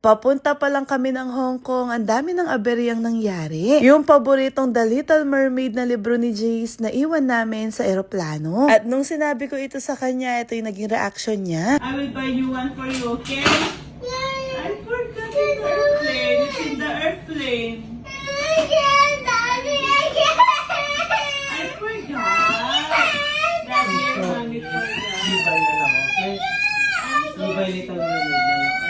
Papunta pa lang kami ng Hong Kong, ang dami ng aberyang nangyari. Yung paboritong The Little Mermaid na libro ni Jace na iwan namin sa eroplano. At nung sinabi ko ito sa kanya, ito yung naging reaction niya. I will buy you one for you, okay? I forgot the airplane. It's in the airplane. I forgot. Daddy and mommy forgot. Ibay na lang, okay? Ibay Little Mermaid na lang.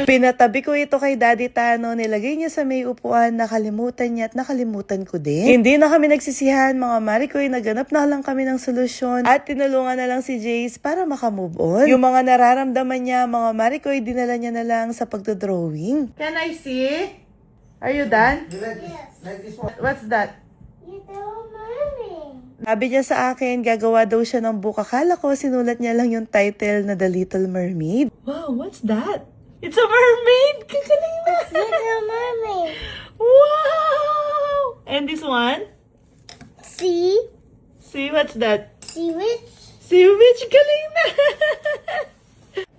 Pinatabi ko ito kay Daddy Tano, nilagay niya sa may upuan, nakalimutan niya at nakalimutan ko din. Hindi na kami nagsisihan mga Marikoy, naganap na lang kami ng solusyon at tinulungan na lang si Jace para makamove on. Yung mga nararamdaman niya mga Marikoy, dinala niya na lang sa pagdodrawing. Can I see? Are you done? Like this one. What's that? Little Mermaid. Sabi niya sa akin, gagawa daw siya ng book. Akala ko sinulat niya lang yung title na The Little Mermaid. Wow, what's that? It's a mermaid! Kakaling na! Little Mermaid. Wow! And this one? See? See, what's that? See which? See which? Galing na!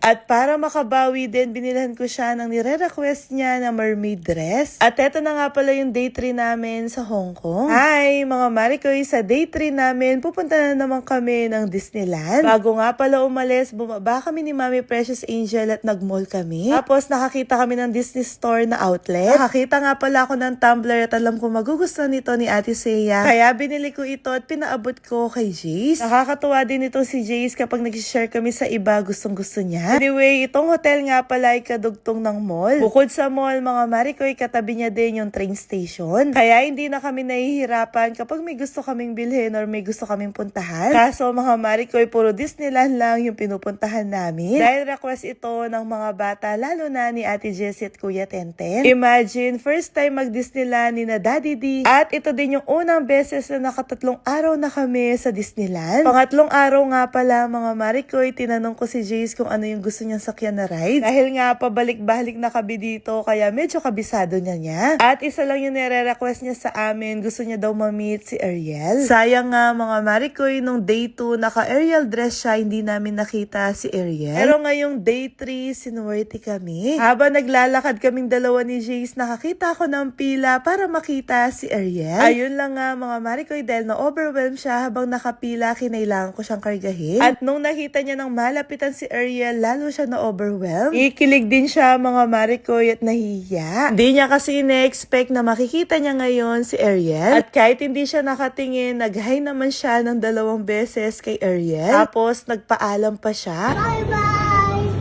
At para makabawi din, binilhan ko siya ng nire-request niya na mermaid dress. At eto na nga pala yung day 3 namin sa Hong Kong. Hi, mga Marikoy, sa day 3 namin, pupunta na naman kami ng Disneyland. Bago nga pala umalis, bumaba kami ni Mami Precious Angel at nag-mall kami. Tapos nakakita kami ng Disney Store na outlet. Nakakita nga pala ako ng tumbler at alam ko magugustuhan nito ni Ate Seiya. Kaya binili ko ito at pinaabot ko kay Jace. Nakakatuwa din ito si Jace kapag nag-share kami sa iba, gustong-gusto niya. Anyway, itong hotel nga pala ay kadugtong ng mall. Bukod sa mall, mga Marikoy, katabi niya din yung train station. Kaya hindi na kami nahihirapan kapag may gusto kaming bilhin or may gusto kaming puntahan. Kaso mga Marikoy, puro Disneyland lang yung pinupuntahan namin. Dahil request ito ng mga bata, lalo na ni Ate Jessie at Kuya Tenten. Imagine, first time mag-Disneyland ni na Daddy D. At ito din yung unang beses na nakatatlong araw na kami sa Disneyland. Pangatlong araw nga pala, mga Marikoy, tinanong ko si Jace kung ano yung gusto niyang sakyan na ride. Dahil nga pabalik-balik na kami dito, kaya medyo kabisado niya. At isa lang yung nire-request niya sa amin, gusto niya daw ma-meet si Ariel. Sayang nga mga Marikoy, nung day 2, naka-Ariel dress siya, hindi namin nakita si Ariel. Pero ngayong day 3, sinuwerte kami. Habang naglalakad kaming dalawa ni Jace, nakakita ako ng pila para makita si Ariel. Ayun lang nga mga Marikoy, dahil na-overwhelm siya habang nakapila, kinailangan ko siyang kargahin. At nung nakita niya ng malapitan si Ariel, lalo siya na-overwhelm. Ikilig din siya mga Marikoy at nahiya. Hindi niya kasi na-expect na makikita niya ngayon si Ariel. At kahit hindi siya nakatingin, nag-hi naman siya ng 2 beses kay Ariel. Tapos nagpaalam pa siya. Bye-bye.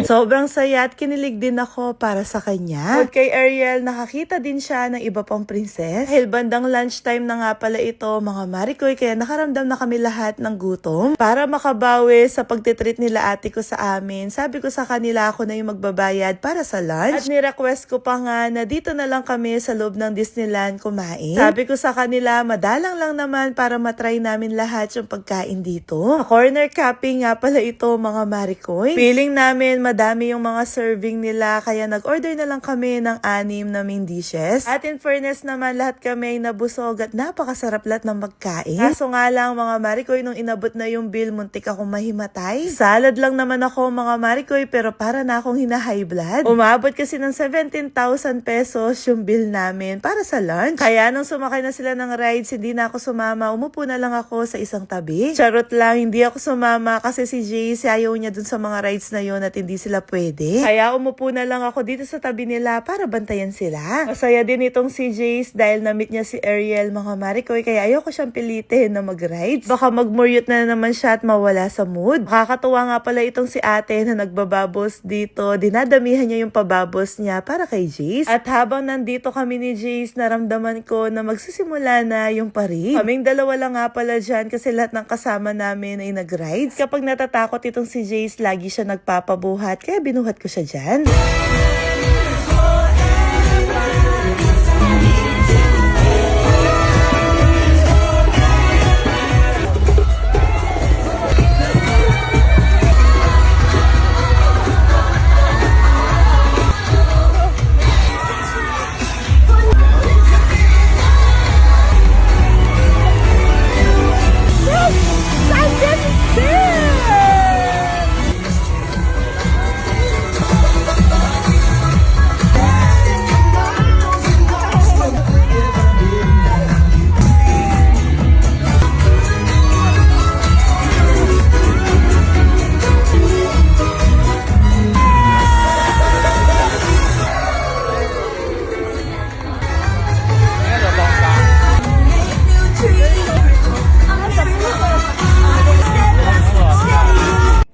Sobrang saya at kinilig din ako para sa kanya. At kay Ariel, nakakita din siya ng iba pang princess. Dahil bandang lunchtime na nga pala ito mga Marikoy, kaya nakaramdam na kami lahat ng gutom. Para makabawi sa pagtitreat nila ate ko sa amin, sabi ko sa kanila ako na yung magbabayad para sa lunch. At ni-request ko pa nga na dito na lang kami sa loob ng Disneyland kumain. Sabi ko sa kanila, madalang lang naman para matry namin lahat yung pagkain dito. Corner cupping nga pala ito mga Marikoy. Feeling namin madami yung mga serving nila, kaya nag-order na lang kami ng 6 na main dishes. At in fairness naman, lahat kami ay nabusog at napakasarap lahat ng magkain. Kaso nga lang mga Marikoy, nung inabot na yung bill, muntik akong mahimatay. Salad lang naman ako mga Marikoy, pero para na akong hina-high blood. Umabot kasi ng 17,000 pesos yung bill namin para sa lunch. Kaya nung sumakay na sila ng rides, hindi na ako sumama. Umupo na lang ako sa isang tabi. Charot lang, hindi ako sumama kasi si Jace ayaw niya dun sa mga rides na yun at hindi sila pwede. Kaya umupo na lang ako dito sa tabi nila para bantayan sila. Masaya din itong si Jace dahil na-meet niya si Ariel mga Marikoy, kaya ayoko siyang pilitin na mag-rides. Baka mag-muryot na naman siya at mawala sa mood. Nakakatuwa nga pala itong si ate na nagbababos dito. Dinadamihan niya yung pababos niya para kay Jace. At habang nandito kami ni Jace, naramdaman ko na magsisimula na yung parig. Kaming dalawa lang nga pala dyan kasi lahat ng kasama namin ay nag-rides. Kapag natatakot itong si Jace, lagi siya nagpapabuhat, kaya binuhat ko siya dyan.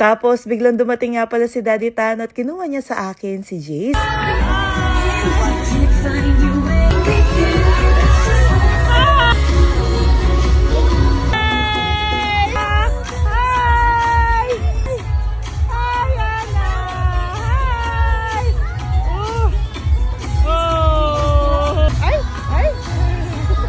Tapos biglang dumating nga pala si Daddy Tano at kinuha niya sa akin si Jace.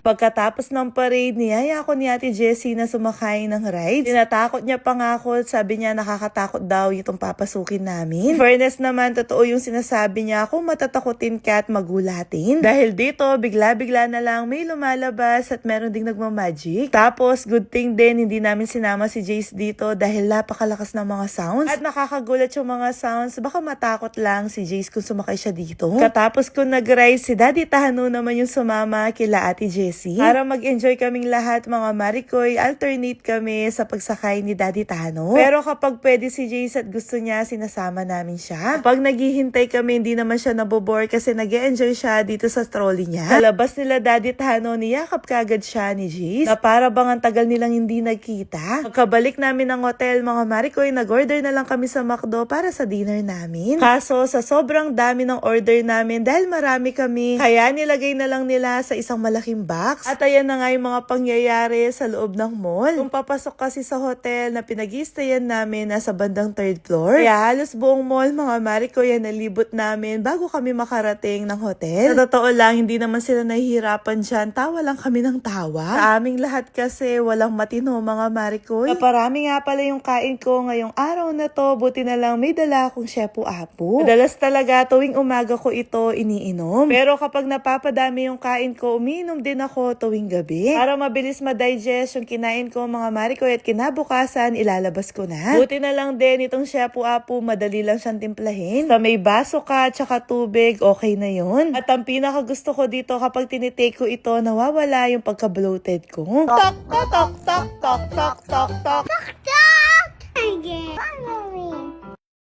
Pagkatapos ng parade, niyaya ako ni Ate Jessie na sumakay ng rides. Tinatakot niya pa nga ako, sabi niya nakakatakot daw itong papasukin namin. In fairness naman, totoo yung sinasabi niya kung matatakotin ka at magulatin. Dahil dito, bigla-bigla na lang may lumalabas at meron ding nagmamagic. Tapos, good thing din, hindi namin sinama si Jace dito dahil napakalakas ng mga sounds. At nakakagulat yung mga sounds, baka matakot lang si Jace kung sumakay siya dito. Katapos ko nag-ride, si Daddy Tano naman yung sumama kila Ate Jessie. Para mag-enjoy kaming lahat mga Maricoy, alternate kami sa pagsakay ni Daddy Tano. Pero kapag pwede si Jace at gusto niya, sinasama namin siya. Pag naghihintay kami, hindi naman siya nabobore kasi nag-enjoy siya dito sa trolley niya. Sa labas nila Daddy Tano, niyakap kagad siya ni Jace na para bang ang tagal nilang hindi nagkita. Pagkabalik namin ng hotel mga Maricoy, nag-order na lang kami sa McDo para sa dinner namin. Kaso sa sobrang dami ng order namin dahil marami kami, kaya nilagay na lang nila sa isang malaking box. At ayan na nga yung mga pangyayari sa loob ng mall. Kung papasok kasi sa hotel na pinag-i-stayan namin nasa bandang 3rd floor. Kaya halos buong mall mga Maricoy yan nalibot namin bago kami makarating ng hotel. Sa totoo lang, hindi naman sila nahihirapan dyan. Tawa lang kami ng tawa. Sa aming lahat kasi walang matino mga Maricoy. Naparami nga pala yung kain ko ngayong araw na to. Buti na lang may dala akong shepu-apu. Madalas talaga tuwing umaga ko ito iniinom. Pero kapag napapadami yung kain ko, umiinom din ako tuwing gabi. Para mabilis ma-digest yung kinain ko mga Maricoy at kinabukasan ilalabas ko na. Buti na lang din itong shepu-apu, madali lang siyang timplahin. Sa may baso ka tsaka tubig, okay na yun. At ang pinaka gusto ko dito kapag tinitake ko ito, nawawala yung pagka-bloated ko. Tok tok tok tok tok tok tok tok. Again.